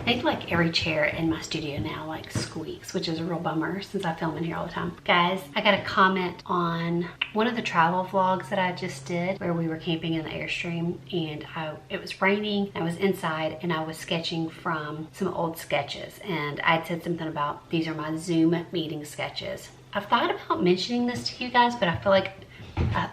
think like every chair in my studio now like squeaks, which is a real bummer since I film in here all the time. Guys, I got a comment on one of the travel vlogs that I just did where we were camping in the Airstream, and it was raining, I was inside, and I was sketching from some old sketches, and I'd said something about these are my Zoom meeting sketches. I've thought about mentioning this to you guys, but I feel like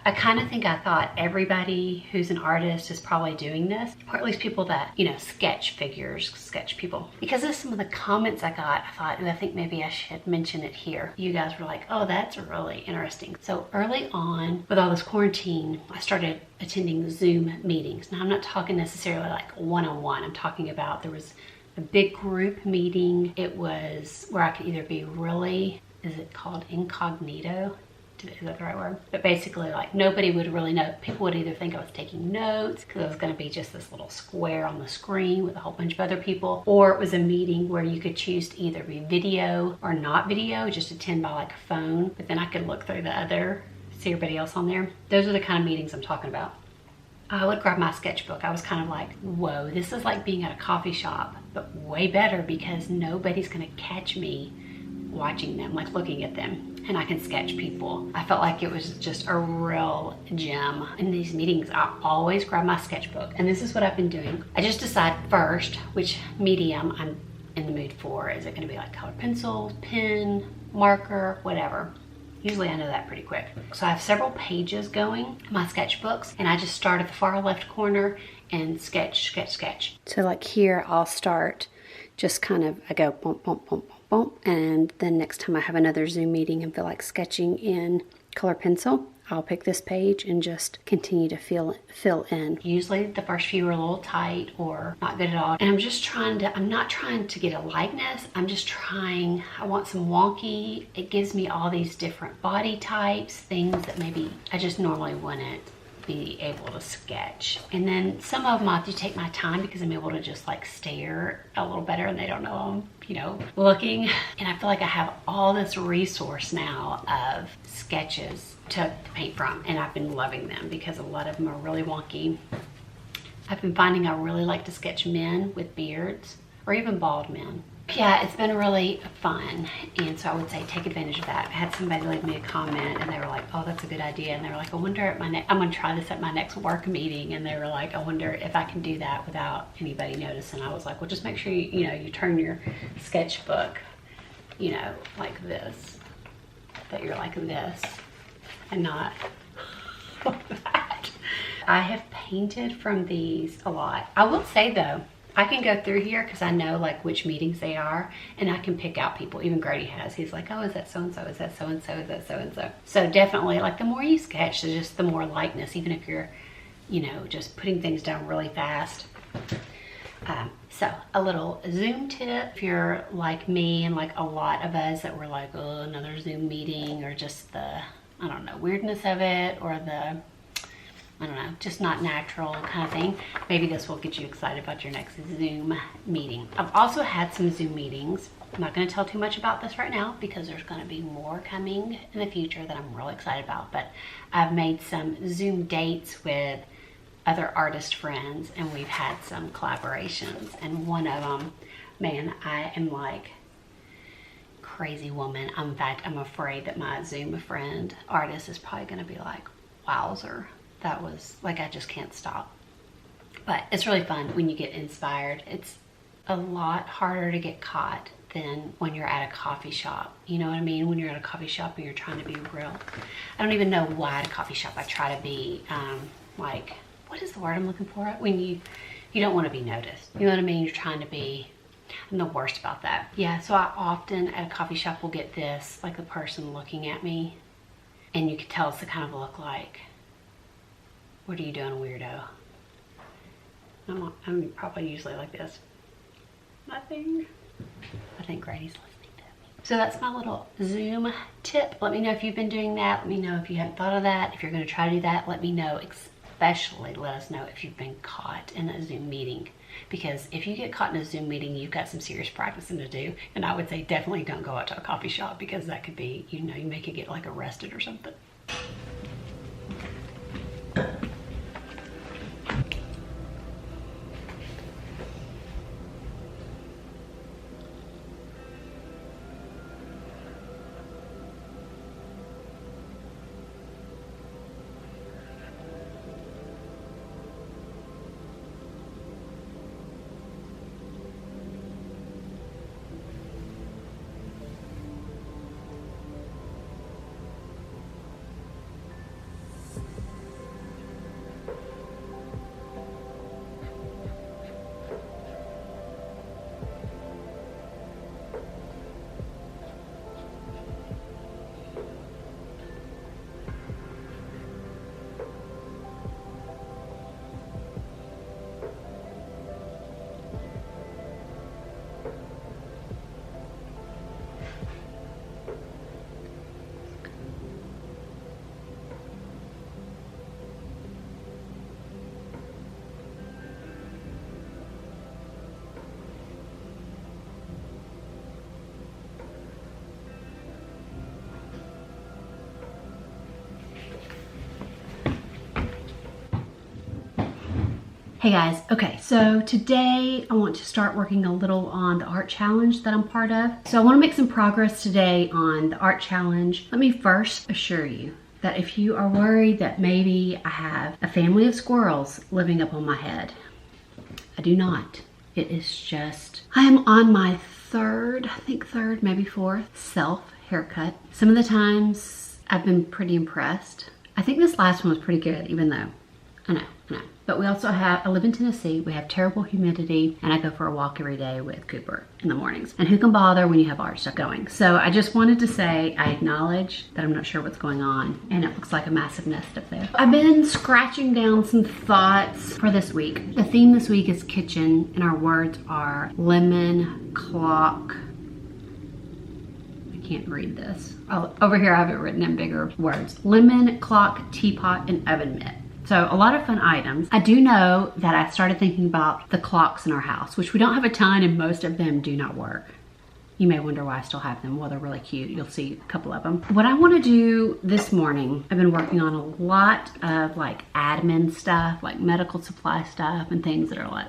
I kind of think I thought everybody who's an artist is probably doing this, or at least people that, you know, sketch figures, sketch people. Because of some of the comments I got, I thought, I think maybe I should mention it here. You guys were like, oh, that's really interesting. So early on with all this quarantine, I started attending Zoom meetings. Now I'm not talking necessarily like one-on-one. I'm talking about there was a big group meeting. It was where I could either be really, is it called incognito? Is that the right word? But basically, like, nobody would really know. People would either think I was taking notes because it was going to be just this little square on the screen with a whole bunch of other people, or it was a meeting where you could choose to either be video or not video, just attend by like a phone, but then I could look through the other, see everybody else on there. Those are the kind of meetings I'm talking about. I would grab my sketchbook. I was kind of like, whoa, this is like being at a coffee shop, but way better because nobody's going to catch me watching them, like looking at them. And I can sketch people. I felt like it was just a real gem. In these meetings, I always grab my sketchbook. And this is what I've been doing. I just decide first which medium I'm in the mood for. Is it gonna be like colored pencil, pen, marker, whatever. Usually I know that pretty quick. So I have several pages going, my sketchbooks, and I just start at the far left corner and sketch, sketch, sketch. So like here, I'll start just kind of, I go bump, bump, bump, bump, and then next time I have another Zoom meeting and feel like sketching in color pencil, I'll pick this page and just continue to fill in. Usually the first few are a little tight or not good at all. And I'm not trying to get a likeness. I want some wonky. It gives me all these different body types, things that maybe I just normally wouldn't be able to sketch. And then some of them I have to take my time because I'm able to just like stare a little better and they don't know I'm, you know, looking. And I feel like I have all this resource now of sketches to paint from, and I've been loving them because a lot of them are really wonky. I've been finding I really like to sketch men with beards or even bald men. Yeah, it's been really fun, and so I would say take advantage of that. I had somebody leave me a comment and they were like, oh, that's a good idea, and they were like, I wonder at I'm gonna try this at my next work meeting, and they were like, I wonder if I can do that without anybody noticing. I was like, well, just make sure you turn your sketchbook, like this, that you're like this and not like that. I have painted from these a lot. I will say though, I can go through here because I know like which meetings they are, and I can pick out people. Even Grady has. He's like, oh, is that so-and-so? Is that so-and-so? Is that so-and-so? So definitely, like, the more you sketch, there's just the more likeness, even if you're, just putting things down really fast. So a little Zoom tip, if you're like me and like a lot of us that were like, oh, another Zoom meeting, or just the, I don't know, weirdness of it, or the, I don't know, just not natural kind of thing. Maybe this will get you excited about your next Zoom meeting. I've also had some Zoom meetings. I'm not going to tell too much about this right now because there's going to be more coming in the future that I'm really excited about. But I've made some Zoom dates with other artist friends, and we've had some collaborations. And one of them, man, I am like crazy woman. In fact, I'm afraid that my Zoom friend artist is probably going to be like, wowzer. That was like, I just can't stop. But it's really fun when you get inspired. It's a lot harder to get caught than when you're at a coffee shop. You know what I mean? When you're at a coffee shop and you're trying to be real. I don't even know why at a coffee shop I try to be like, what is the word I'm looking for? When you don't want to be noticed. You know what I mean? You're trying to be, I'm the worst about that. Yeah, so I often at a coffee shop will get this, like the person looking at me, and you can tell it's the kind of look like, what are you doing, weirdo? I'm probably usually like this. Nothing. I think Grady's listening to me. So that's my little Zoom tip. Let me know if you've been doing that. Let me know if you haven't thought of that. If you're going to try to do that, let me know. Especially let us know if you've been caught in a Zoom meeting. Because if you get caught in a Zoom meeting, you've got some serious practicing to do. And I would say definitely don't go out to a coffee shop, because that could be, you may could get like arrested or something. Hey guys, okay, so today I want to start working a little on the art challenge that I'm part of. So I want to make some progress today on the art challenge. Let me first assure you that if you are worried that maybe I have a family of squirrels living up on my head, I do not. It is just, I am on my third, maybe fourth self haircut. Some of the times I've been pretty impressed. I think this last one was pretty good, even though, I know. But we also have, I live in Tennessee, we have terrible humidity, and I go for a walk every day with Cooper in the mornings. And who can bother when you have art stuff going? So I just wanted to say, I acknowledge that I'm not sure what's going on, and it looks like a massive nest up there. I've been scratching down some thoughts for this week. The theme this week is kitchen, and our words are lemon, clock, I can't read this. Oh, over here I have it written in bigger words. Lemon, clock, teapot, and oven mitt. So a lot of fun items. I do know that I started thinking about the clocks in our house, which we don't have a ton and most of them do not work. You may wonder why I still have them. Well, they're really cute. You'll see a couple of them. What I want to do this morning, I've been working on a lot of like admin stuff, like medical supply stuff and things that are like,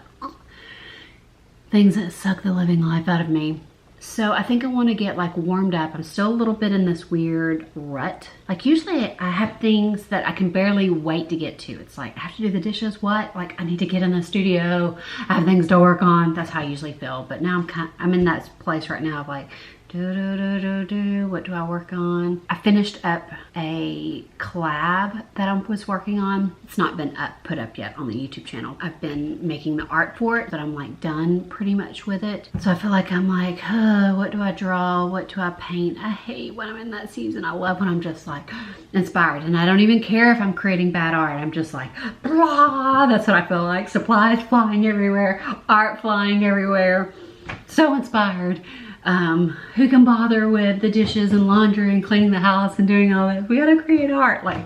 things that suck the living life out of me. So I think I want to get like warmed up. I'm still a little bit in this weird rut. Like usually I have things that I can barely wait to get to. It's like, I have to do the dishes, what? Like I need to get in the studio. I have things to work on. That's how I usually feel. But now I'm in that place right now of like, what do I work on? I finished up a collab that I was working on. It's not been put up yet on the YouTube channel. I've been making the art for it, but I'm like done pretty much with it. So I feel like I'm like, what do I draw? What do I paint? I hate when I'm in that season. I love when I'm just like inspired, and I don't even care if I'm creating bad art. I'm just like, blah, that's what I feel like. Supplies flying everywhere, art flying everywhere. So inspired. Who can bother with the dishes and laundry and cleaning the house and doing all that? We gotta create art. Like,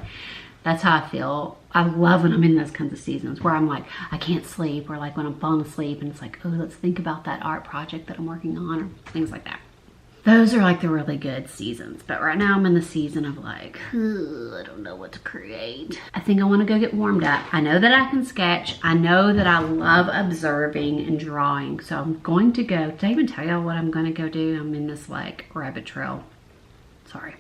that's how I feel. I love when I'm in those kinds of seasons where I'm like, I can't sleep, or like when I'm falling asleep and it's like, oh, let's think about that art project that I'm working on, or things like that. Those are like the really good seasons. But right now I'm in the season of like, I don't know what to create. I think I want to go get warmed up. I know that I can sketch. I know that I love observing and drawing. So I'm going to go, did I even tell y'all what I'm going to go do? I'm in this like rabbit trail. Sorry.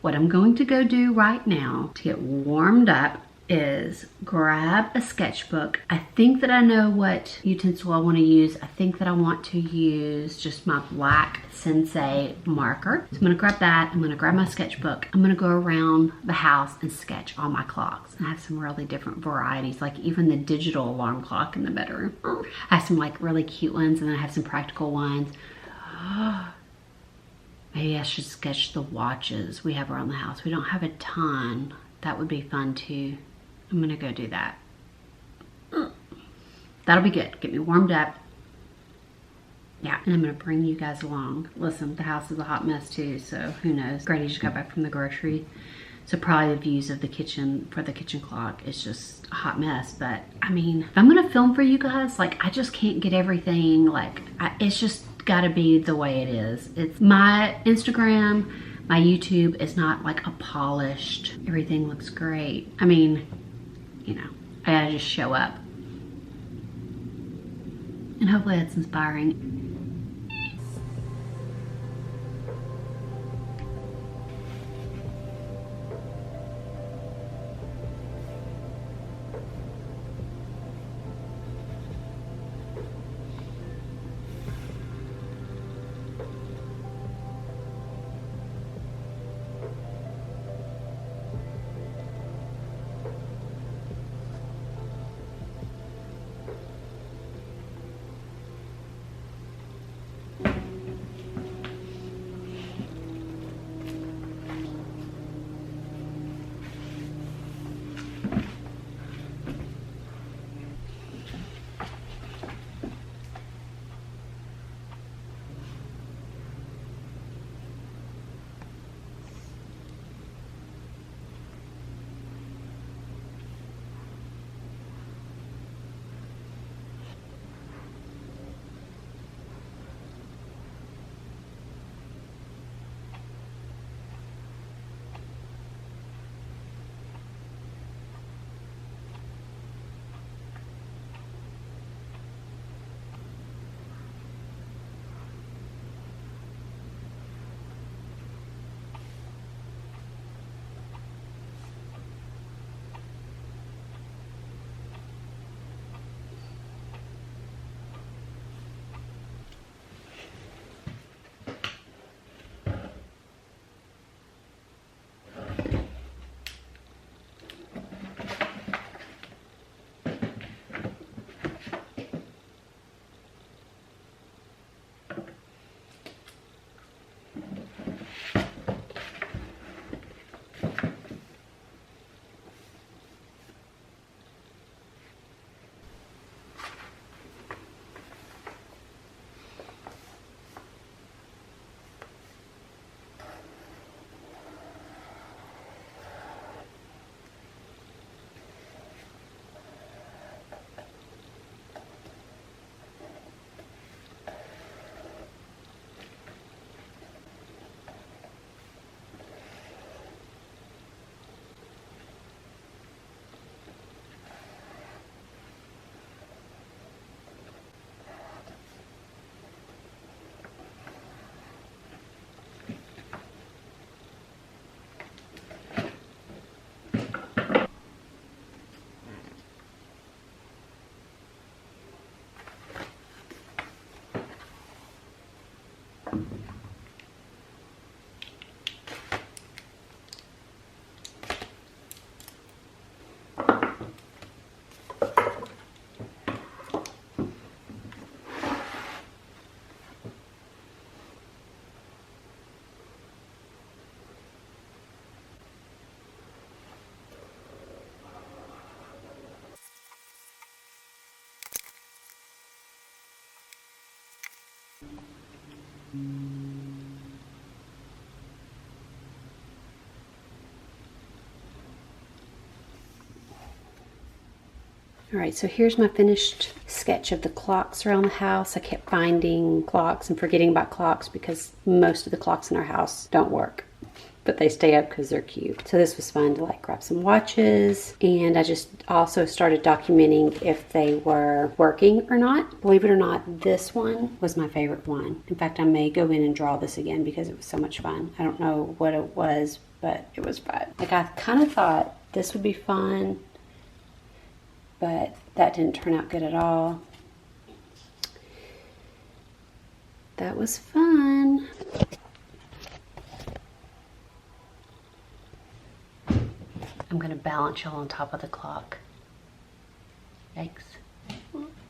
What I'm going to go do right now to get warmed up is grab a sketchbook. I think that I know what utensil I want to use. I think that I want to use just my black Sensei marker. So I'm gonna grab that. I'm gonna grab my sketchbook. I'm gonna go around the house and sketch all my clocks. And I have some really different varieties, like even the digital alarm clock in the bedroom. I have some like really cute ones, and then I have some practical ones. Maybe I should sketch the watches we have around the house. We don't have a ton. That would be fun too. I'm gonna go do that. That'll be good. Get me warmed up. Yeah, and I'm gonna bring you guys along. Listen, the house is a hot mess too, so who knows. Granny just got back from the grocery. So probably the views of the kitchen for the kitchen clock is just a hot mess. But I mean, if I'm gonna film for you guys, like I just can't get everything, like it's just gotta be the way it is. It's my Instagram, my YouTube is not like a polished, everything looks great. I mean, you know, I gotta just show up. And hopefully it's inspiring. All right, so here's my finished sketch of the clocks around the house. I kept finding clocks and forgetting about clocks because most of the clocks in our house don't work, but they stay up because they're cute. So this was fun to like grab some watches, and I just also started documenting if they were working or not. Believe it or not, this one was my favorite one. In fact, I may go in and draw this again because it was so much fun. I don't know what it was, but it was fun. Like, I kind of thought this would be fun, but that didn't turn out good at all. That was fun. I'm gonna balance y'all on top of the clock. Yikes.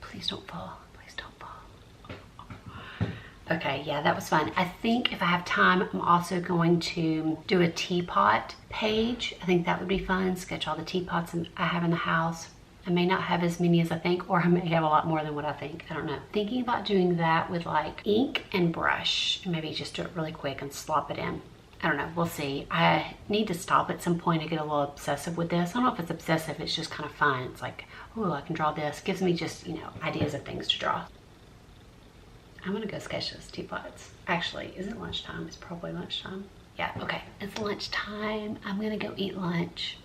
Please don't fall. Please don't fall. Okay, yeah, that was fun. I think if I have time, I'm also going to do a teapot page. I think that would be fun. Sketch all the teapots I have in the house. I may not have as many as I think, or I may have a lot more than what I think. I don't know. Thinking about doing that with like ink and brush, and maybe just do it really quick and slop it in. I don't know, we'll see. I need to stop at some point and get a little obsessive with this. I don't know if it's obsessive, it's just kind of fun. It's like, oh, I can draw this. Gives me just, you know, ideas of things to draw. I'm gonna go sketch those teapots. Actually, is it lunchtime? It's probably lunchtime. Yeah, okay, it's lunchtime. I'm gonna go eat lunch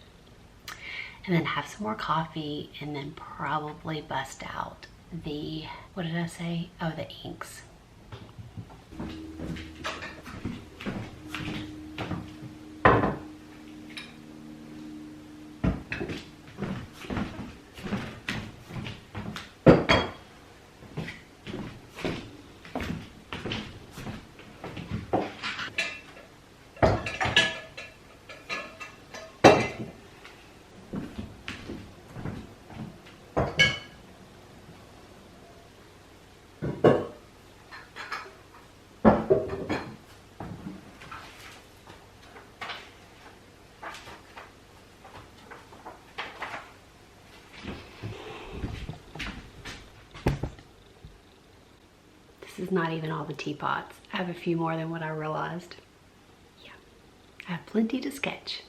and then have some more coffee, and then probably bust out the, what did I say? Oh, the inks. This is not even all the teapots. I have a few more than what I realized. Yeah, I have plenty to sketch.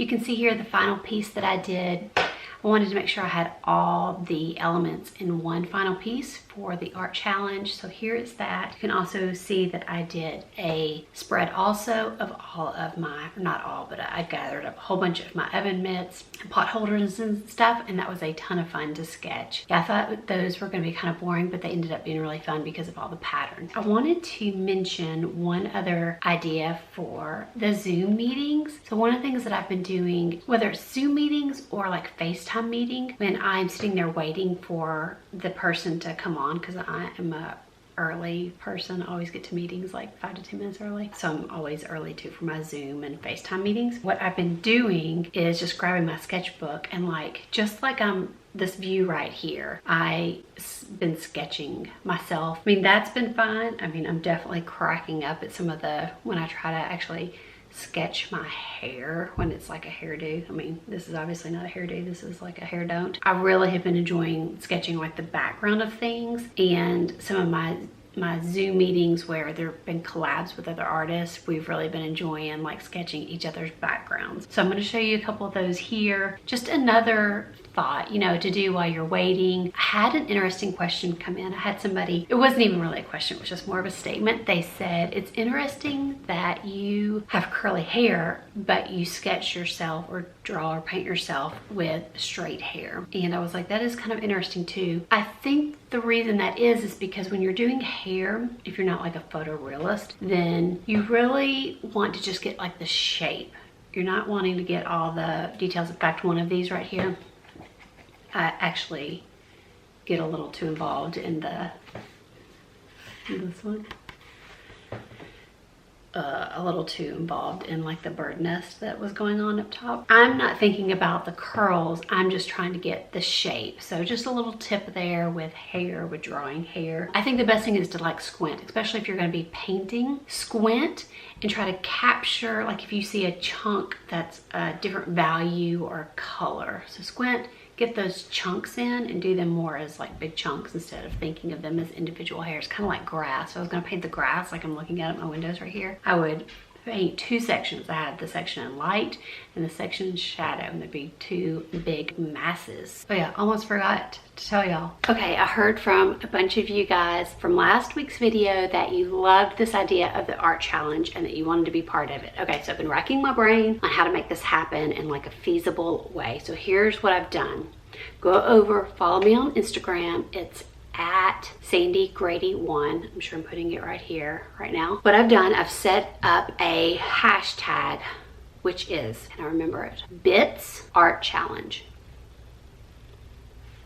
You can see here the final piece that I did. I wanted to make sure I had all the elements in one final piece for the art challenge. So here is that. You can also see that I did a spread also of all of my, not all, but I gathered up a whole bunch of my oven mitts and pot holders and stuff, and that was a ton of fun to sketch. Yeah, I thought those were going to be kind of boring, but they ended up being really fun because of all the patterns. I wanted to mention one other idea for the Zoom meetings. So one of the things that I've been doing, whether it's Zoom meetings or like FaceTime meeting, when I'm sitting there waiting for the person to come on, because I am a early person. I always get to meetings like 5 to 10 minutes early. So I'm always early too for my Zoom and FaceTime meetings. What I've been doing is just grabbing my sketchbook and like, just like I'm this view right here, I've been sketching myself. I mean, that's been fun. I mean, I'm definitely cracking up at some of the, when I try to actually sketch my hair when it's like a hairdo. I mean, this is obviously not a hairdo, this is like a hair don't. I really have been enjoying sketching like the background of things, and some of my Zoom meetings where there have been collabs with other artists, we've really been enjoying like sketching each other's backgrounds. So I'm going to show you a couple of those here. Just another thought, you know, to do while you're waiting. I had an interesting question come in. I had somebody, it wasn't even really a question, it was just more of a statement. They said, it's interesting that you have curly hair, but you sketch yourself or draw or paint yourself with straight hair. And I was like, that is kind of interesting too. I think the reason that is because when you're doing hair, if you're not like a photorealist, then you really want to just get like the shape. You're not wanting to get all the details. In fact, one of these right here, I actually get a little too involved in this one. A little too involved in like the bird nest that was going on up top. I'm not thinking about the curls, I'm just trying to get the shape. So just a little tip there with hair, with drawing hair. I think the best thing is to like squint, especially if you're going to be painting. Squint and try to capture, like if you see a chunk that's a different value or color. So squint, get those chunks in and do them more as like big chunks instead of thinking of them as individual hairs, kind of like grass. So I was going to paint the grass like I'm looking at my windows right here. I would paint two sections. I had the section in light and the section in shadow, and there'd be two big masses. Oh yeah, almost forgot to tell y'all. Okay, I heard from a bunch of you guys from last week's video that you loved this idea of the art challenge and that you wanted to be part of it. Okay, so I've been racking my brain on how to make this happen in like a feasible way. So here's what I've done. Go over, follow me on Instagram. It's at SandyGrady1. I'm sure I'm putting it right here right now. What I've done, I've set up a hashtag, which is, and I remember it, Bits Art Challenge.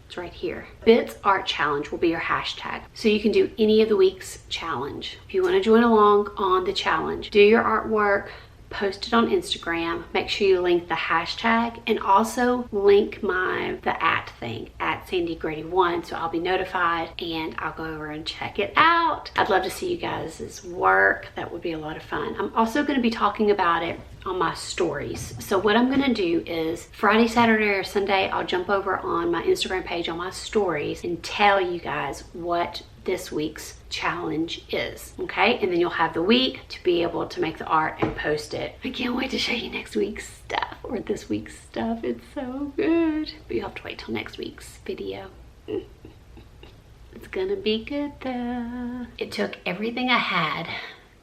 It's right here. Bits Art Challenge will be your hashtag. So you can do any of the week's challenge. If you want to join along on the challenge, do your artwork, post it on Instagram, make sure you link the hashtag, and also link the at thing, at SandyGrady1, so I'll be notified and I'll go over and check it out. I'd love to see you guys' work. That would be a lot of fun. I'm also going to be talking about it on my stories. So what I'm gonna do is Friday, Saturday, or Sunday, I'll jump over on my Instagram page on my stories and tell you guys what this week's challenge is, okay? And then you'll have the week to be able to make the art and post it. I can't wait to show you next week's stuff, or this week's stuff. It's so good. But you'll have to wait till next week's video. It's gonna be good though. It took everything I had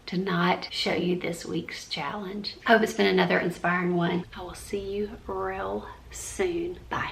to not show you this week's challenge. I hope it's been another inspiring one. I will see you real soon. Bye.